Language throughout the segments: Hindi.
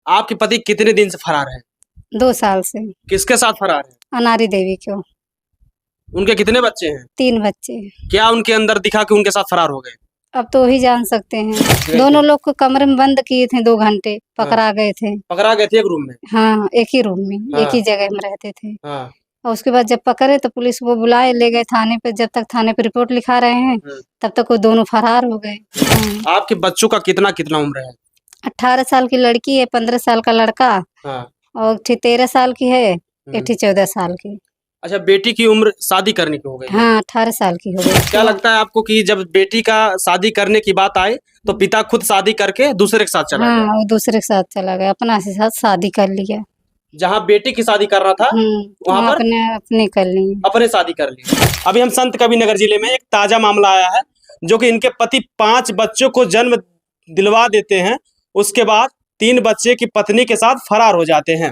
आपके पति कितने दिन से फरार है? 2 साल से। किसके साथ फरार है? अनारी देवी को। उनके कितने बच्चे हैं? 3 बच्चे। क्या उनके अंदर दिखा कि उनके साथ फरार हो गए? अब तो वही जान सकते हैं। दोनों लोग को कमरे में बंद किए थे 2 घंटे, पकड़ा गए थे। पकड़ा गए थे एक रूम में? हाँ, एक ही रूम में, एक ही जगह में रहते थे। और उसके बाद जब पकड़े तो पुलिस वो बुलाए ले गए थाने पे। जब तक थाने पे रिपोर्ट लिखा रहे हैं तब तक वो दोनों फरार हो गए। आपके बच्चों का कितना कितना उम्र है? 18 साल की लड़की है, 15 साल का लड़का और एक 13 साल की है, एक 14 साल की। अच्छा, बेटी की उम्र शादी करने की हो गई? हाँ, 18 साल की हो गई। क्या लगता है आपको कि जब बेटी का शादी करने की बात आए तो पिता खुद शादी करके दूसरे के साथ चला गया? हाँ, वो दूसरे के साथ चला गया, अपना से साथ शादी कर लिया। जहाँ बेटी की शादी करना था वहाँ पर अपने कर ली, अपने शादी कर ली। अभी हम संत कबीरनगर जिले में एक ताजा मामला आया है, जो कि इनके पति 5 बच्चों को जन्म दिलवा देते हैं, उसके बाद 3 बच्चे की पत्नी के साथ फरार हो जाते हैं।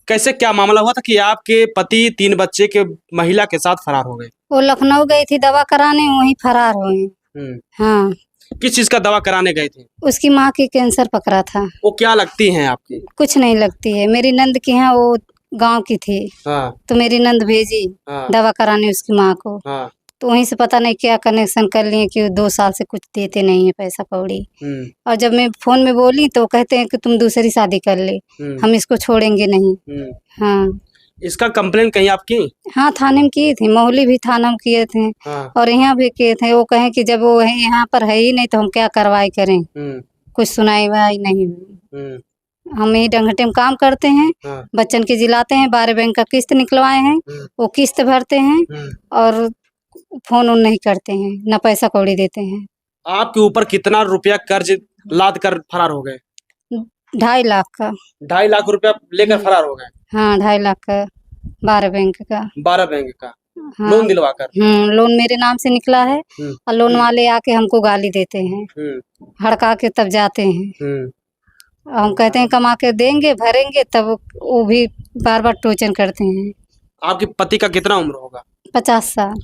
कैसे क्या मामला हुआ था कि आपके पति 3 बच्चे के महिला के साथ फरार हो गए? वो लखनऊ गई थी दवा कराने, वहीं फरार हुए। हाँ। किस चीज का दवा कराने गए थे? उसकी माँ की कैंसर पकड़ा था। वो क्या लगती हैं आपकी? कुछ नहीं लगती है, मेरी नंद की है, वो गांव की थी। तो मेरी नंद भेजी दवा कराने उसकी माँ को। तो वहीं से पता नहीं क्या कनेक्शन कर लिए कि 2 साल से कुछ देते नहीं है पैसा कौड़ी। और जब मैं फोन में बोली तो कहते हैं कि तुम दूसरी शादी कर ले, हम इसको छोड़ेंगे नहीं। हाँ। इसका कंप्लेन कहीं आप की? हाँ, थाने में किए थे, मोहली भी थाना में किए थे और यहाँ भी किए थे। वो कहे कि जब वो यहाँ पर है ही नहीं तो हम क्या कार्रवाई करें। कुछ सुनाई वनाई नहीं हुई। हम यही डंगटे में काम करते हैं, बच्चन के जिलाते हैं, 12 बैंक का किस्त निकलवाए हैं, वो किस्त भरते हैं और फोन उन नहीं करते हैं, न पैसा कौड़ी देते हैं। आपके ऊपर कितना रुपया कर्ज लाद कर फरार हो गए? 2.5 लाख का। 2.5 लाख रुपया लेकर फरार हो गए? हाँ, 2.5 लाख का, 12 बैंक का। 12 बैंक का। हाँ, लोन दिलवाकर? लोन मेरे नाम से निकला है और लोन वाले आके हमको गाली देते हैं, हड़का के तब जाते हैं। हम कहते हैं कमा के देंगे, भरेंगे, तब वो भी बार बार टोचन करते हैं। आपके पति का कितना उम्र होगा? 50 साल।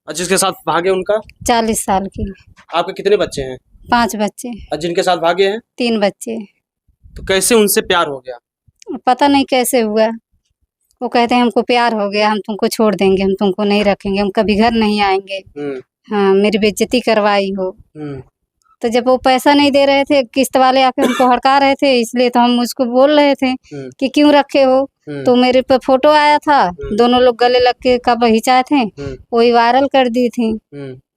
और जिसके साथ भागे उनका? 40 साल की। आपके कितने बच्चे हैं? 5 बच्चे। और जिनके साथ भागे हैं? 3 बच्चे। तो कैसे उनसे प्यार हो गया? पता नहीं कैसे हुआ। वो कहते हैं हमको प्यार हो गया, हम तुमको छोड़ देंगे, हम तुमको नहीं रखेंगे, हम कभी घर नहीं आएंगे। हाँ, मेरी बेइज्जती करवाई हो। तो जब वो पैसा नहीं दे रहे थे, किस्त वाले आके हमको हड़का रहे थे, इसलिए तो हम उसको बोल रहे थे कि क्यों रखे हो। तो मेरे पे फोटो आया था, दोनों लोग गले लग के कब खिंचाए थे, वही वायरल कर दी थी।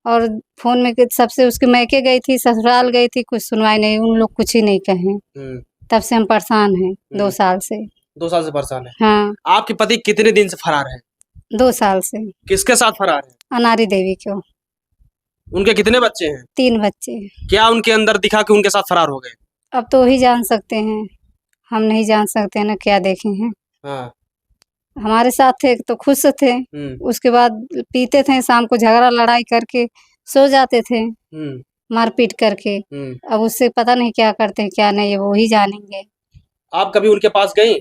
और फोन में सबसे उसके मैके गई थी, ससुराल गई थी, कुछ सुनवाई नहीं, उन लोग कुछ ही नहीं कहे। तब से हम परेशान हैं, 2 साल से। 2 साल से परेशान है? हाँ। आपके पति कितने दिन से फरार है? 2 साल से। किसके साथ फरार है? अनारी देवी को। उनके कितने बच्चे हैं? 3 बच्चे। क्या उनके अंदर दिखा कि उनके साथ फरार हो गए? अब तो वही जान सकते हैं, हम नहीं जान सकते ना, क्या देखे हैं। हमारे साथ थे तो खुश थे, उसके बाद पीते थे, शाम को झगड़ा लड़ाई करके सो जाते थे, मारपीट करके। अब उससे पता नहीं क्या करते हैं क्या नहीं, वो ही जानेंगे। आप कभी उनके पास गई?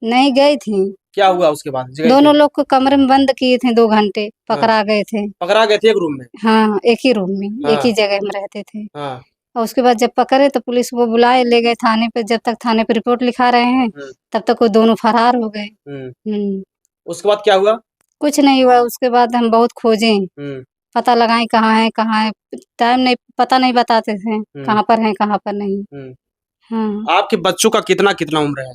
नहीं गई थी। क्या हुआ उसके बाद? दोनों लोग को कमरे में बंद किए थे 2 घंटे, पकड़ा गए थे। पकड़ा गए थे एक रूम में? हाँ, एक ही रूम में, एक ही जगह में रहते थे। और उसके बाद जब पकड़े तो पुलिस वो बुलाए ले गए थाने पे। जब तक थाने पे रिपोर्ट लिखा रहे हैं तब तक वो दोनों फरार हो गए। उसके बाद क्या हुआ? कुछ नहीं हुआ। उसके बाद हम बहुत खोजे, पता लगाए कहाँ है, टाइम नहीं, पता नहीं बताते थे कहाँ पर है कहाँ पर नहीं। हाँ। आपके बच्चों का कितना कितना उम्र है?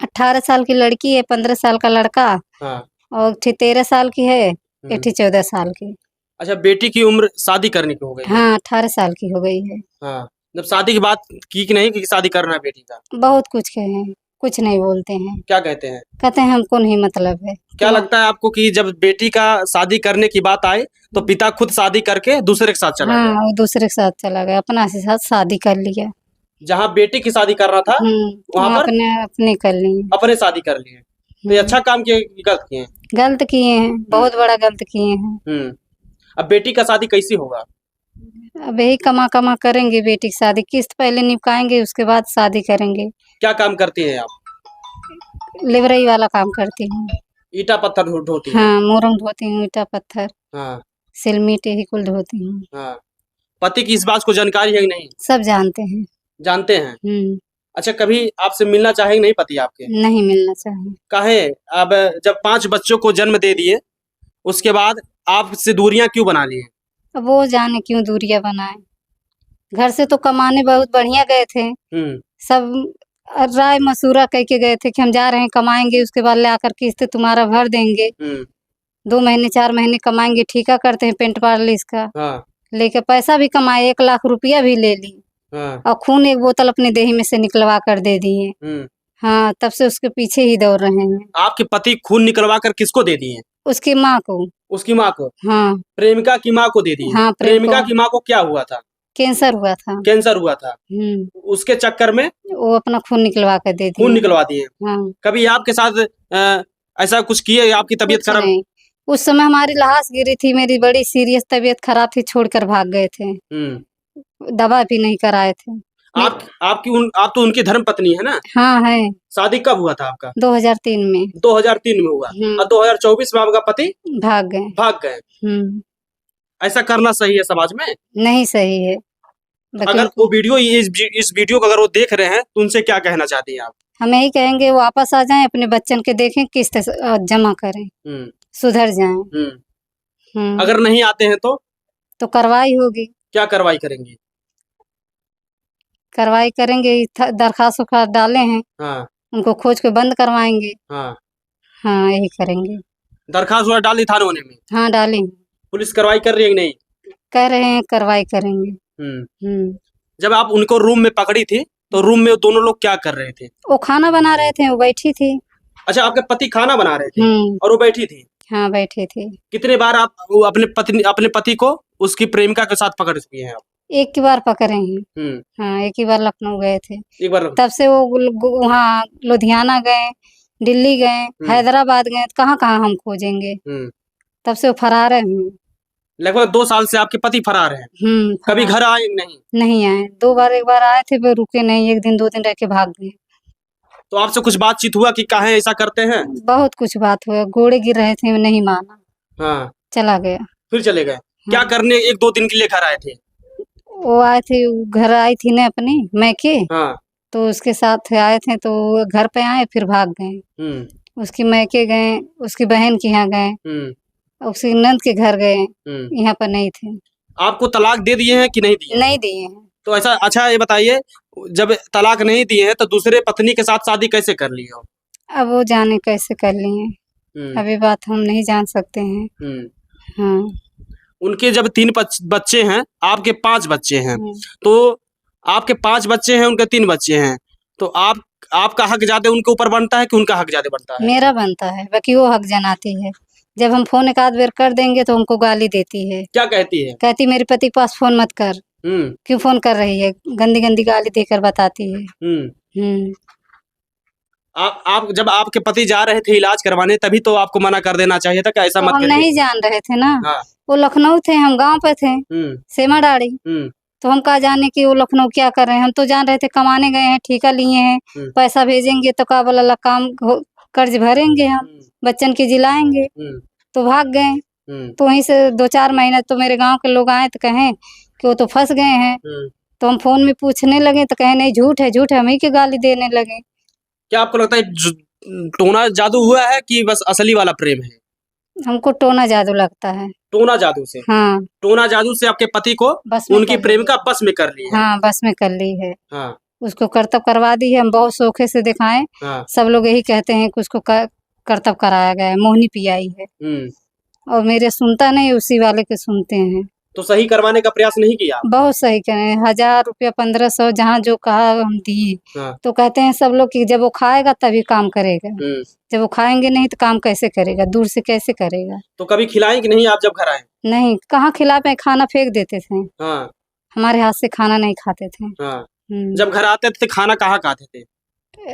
18 साल की लड़की है, 15 साल का लड़का और 13 साल की है, एक 14 साल की। अच्छा, बेटी की उम्र शादी करने की हो गई? हाँ, 18 साल की हो गई है। हाँ। जब शादी की बात की कि नहीं कि शादी करना है बेटी का? बहुत कुछ कहे हैं, कुछ नहीं बोलते हैं। क्या कहते हैं? कहते हैं हमको नहीं मतलब है। क्या लगता है आपको कि जब बेटी का शादी करने की बात आए तो पिता खुद शादी करके दूसरे के साथ चला गया? हाँ, वो दूसरे के साथ चला गया, अपना से साथ शादी कर लिया। जहाँ बेटी की शादी करना था वहाँ पर अपने कर लिए, अपने शादी कर लिए। तो ये अच्छा काम किए कि गलत किए? गलत किए हैं, बहुत बड़ा गलत किए हैं। अब बेटी का शादी कैसी होगा? अब यही कमा करेंगे बेटी की शादी, किस्त पहले निपटाएंगे उसके बाद शादी करेंगे। क्या काम करती हैं आप? लेबरई वाला काम करती हूँ। ईटा पत्थर ढोती हैं? हाँ, मोरंग धोती हूँ, ईटा पत्थर, हाँ, सिलमीट यही कुल धोती हूँ। हाँ। पति की इस बात को जानकारी है कि नहीं? सब जानते हैं। जानते हैं? अच्छा, कभी आपसे मिलना चाहेंगे नहीं पति आपके? नहीं मिलना चाहिए। काहे? अब जब 5 बच्चों को जन्म दे दिए, उसके बाद आपसे दूरियां क्यों बना ली हैं? अब वो जाने क्यों दूरियां बनाए। घर से तो कमाने बहुत बढ़िया गए थे, हम्म सब राय मशूरा कह के गए थे कि हम जा रहे हैं कमाएंगे, उसके बाद ले आकर किस्त तुम्हारा भर देंगे। हम्म 2 महीने 4 महीने कमाएंगे, ठीका करते हैं पेंट पार्लिस का। हाँ लेके पैसा भी कमाए, 1 लाख रुपया भी ले ली हाँ और खून 1 बोतल अपने देही में से निकलवा कर दे दिए। हम्म हाँ, तब से उसके पीछे ही दौड़ रहे हैं। आपके पति खून निकलवा कर किसको दे दिए? उसकी माँ को। उसकी माँ को? हाँ, प्रेमिका की माँ को दे दिए? हाँ, प्रेमिका की माँ को क्या हुआ था? कैंसर हुआ था। कैंसर हुआ था, उसके चक्कर में वो अपना खून निकलवा कर दे खून दिए। निकलवा दिए। हाँ, कभी आपके साथ ऐसा कुछ किए? आपकी तबीयत कुछ खराब? नहीं। उस समय हमारी ल्हास गिरी थी, मेरी बड़ी सीरियस तबीयत खराब थी, छोड़कर भाग गए थे। दवा भी नहीं कराए थे। आप तो उनकी धर्म पत्नी है ना? हाँ है। शादी कब हुआ था आपका? 2003 में। 2003 में हुआ और 2024 में आपका पति भाग गए। भाग गए। ऐसा करना सही है समाज में? नहीं सही है। अगर वो वीडियो इस वीडियो को अगर वो देख रहे हैं तो उनसे क्या कहना चाहती हैं आप? हम यही कहेंगे वो वापस आ जाएं, अपने बच्चन के देखें, किस्त जमा करें, सुधर जाएं। अगर नहीं आते हैं तो कार्रवाई होगी। क्या कार्रवाई करेंगे? कार्रवाई करेंगे, दरखास्त डाले हैं। हाँ उनको खोज के बंद करवाएंगे। हाँ हाँ, यही करेंगे। दरखास्त डाली थानों में? हाँ, डाली। पुलिस कार्रवाई कर रही है कि नहीं? कह रहे हैं कार्रवाई करेंगे। जब आप उनको रूम में पकड़ी थी तो रूम में दोनों लोग क्या कर रहे थे? वो खाना बना रहे थे, वो बैठी थी। अच्छा, आपके पति खाना बना रहे थे और वो बैठी थी? हाँ, बैठी थी। कितने बार आप अपने पति को उसकी प्रेमिका के साथ पकड़ चुकी हैं आप? 1 बार पकड़े हैं। हाँ, 1 ही बार लखनऊ गए थे। एक बार? तब से वो वहाँ लुधियाना गए, दिल्ली गए, हैदराबाद गए, कहाँ कहाँ हम खोजेंगे। तब से वो फरार है। लगभग 2 साल से आपके पति फरार हैं। कभी घर आए नहीं? नहीं आए। 2 बार, 1 बार आए थे, वो रुके नहीं, 1 दिन 2 दिन रह के भाग गए। तो आपसे कुछ बातचीत हुआ कि काहे ऐसा करते हैं? बहुत कुछ बात हुआ, घोड़े गिर रहे थे, नहीं माना। हाँ, चला गया। फिर चले गए? क्या करने 1-2 दिन के लिए घर आए थे? वो आए थे, घर आई थी ना अपनी मैके। हाँ, तो उसके साथ आए थे, तो घर पे आए फिर भाग गए। उसकी मैके गए, उसकी बहन के यहाँ गए, उसकी नंद के घर गए, यहाँ पर नहीं थे। आपको तलाक दे दिए हैं कि नहीं दिए? नहीं दिए हैं। तो ऐसा, अच्छा ये बताइए, जब तलाक नहीं दिए हैं तो दूसरे पत्नी के साथ शादी कैसे कर ली हो? अब वो जाने कैसे कर लिए, अभी बात हम नहीं जान सकते हैं। हाँ, उनके जब 3 बच्चे हैं, आपके 5 बच्चे हैं, तो आपके 5 बच्चे हैं, उनके 3 बच्चे हैं, तो आपका हक ज्यादा उनके ऊपर बनता है कि उनका हक ज्यादा बनता है? मेरा बनता है, बाकी वो हक जनाती है। जब हम फोन 1 आध बार कर देंगे तो हमको गाली देती है। क्या कहती है? कहती मेरे पति के पास फोन मत कर। क्यों फोन कर रही है, गंदी गंदी गाली देकर बताती है। आप जब आपके पति जा रहे थे इलाज करवाने तभी तो आपको मना कर देना चाहिए था कि ऐसा मत करिए। हम नहीं जान रहे थे ना। हाँ। वो लखनऊ थे, हम गांव पे थे, सेमाडाड़ी। तो हम कहा जाने कि वो लखनऊ क्या कर रहे हैं, हम तो जान रहे थे कमाने गए हैं, ठेका लिए हैं, पैसा भेजेंगे तो का बोला काम कर्ज भरेंगे, हम बच्चन के जिलाएंगे। तो भाग गए। तो वहीं से 2-4 महीने तो मेरे गांव के लोग आए तो कहें कि वो तो फंस गए हैं। तो हम फोन में पूछने लगे तो कहे नहीं, झूठ है झूठ है, हम ही की गाली देने लगे। क्या आपको लगता है टोना जादू हुआ है कि बस असली वाला प्रेम है? हमको टोना जादू लगता है। टोना जादू से? हाँ, टोना जादू से आपके पति को उनकी प्रेमिका बस में कर ली है। हाँ, बस में कर ली है। हाँ, उसको करतब करवा दी है, हम बहुत शौखे से दिखाएं। हाँ। सब लोग यही कहते हैं कि उसको करतब कराया गया है, मोहनी पियाई है। और मेरे सुनता नहीं, उसी वाले के सुनते हैं। तो सही करवाने का प्रयास नहीं किया? बहुत सही करें, 1000 रुपया 1500 जहाँ जो कहा हम दिए। हाँ। तो कहते हैं सब लोग कि जब वो खाएगा तभी काम करेगा, जब वो खाएंगे नहीं तो काम कैसे करेगा, दूर से कैसे करेगा। तो कभी खिलाएं कि नहीं आप जब घर आए? नहीं, कहाँ खिला पे, खाना फेंक देते थे। हाँ। हमारे हाथ से खाना नहीं खाते थे। हाँ। जब घर आते थे खाना कहाँ खाते थे?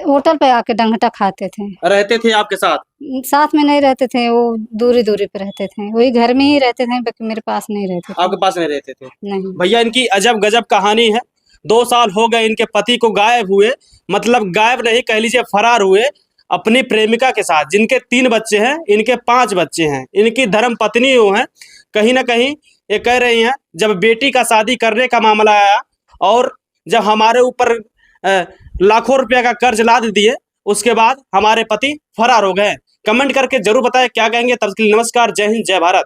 होटल पे आके डंगटा खाते थे। रहते थे आपके साथ? साथ में नहीं रहते थे, वो दूरी दूरी पे रहते थे, वही घर में ही रहते थे, बाकी मेरे पास नहीं रहते थे। आपके पास नहीं रहते थे? नहीं। भैया, इनकी अजब गजब कहानी है। 2 साल हो गए इनके पति को गायब हुए, मतलब गायब नहीं कह लीजिए, फरार हुए अपनी प्रेमिका के साथ, जिनके 3 बच्चे हैं, इनके 5 बच्चे हैं, इनकी धर्म पत्नी वो हैं। कहीं ना कहीं ये कह रही हैं जब बेटी का शादी करने का मामला आया और जब हमारे ऊपर लाखों रुपया का कर्ज लाद दिए, उसके बाद हमारे पति फरार हो गए। कमेंट करके जरूर बताएं क्या कहेंगे। तब तक के लिए नमस्कार, जय हिंद, जय भारत।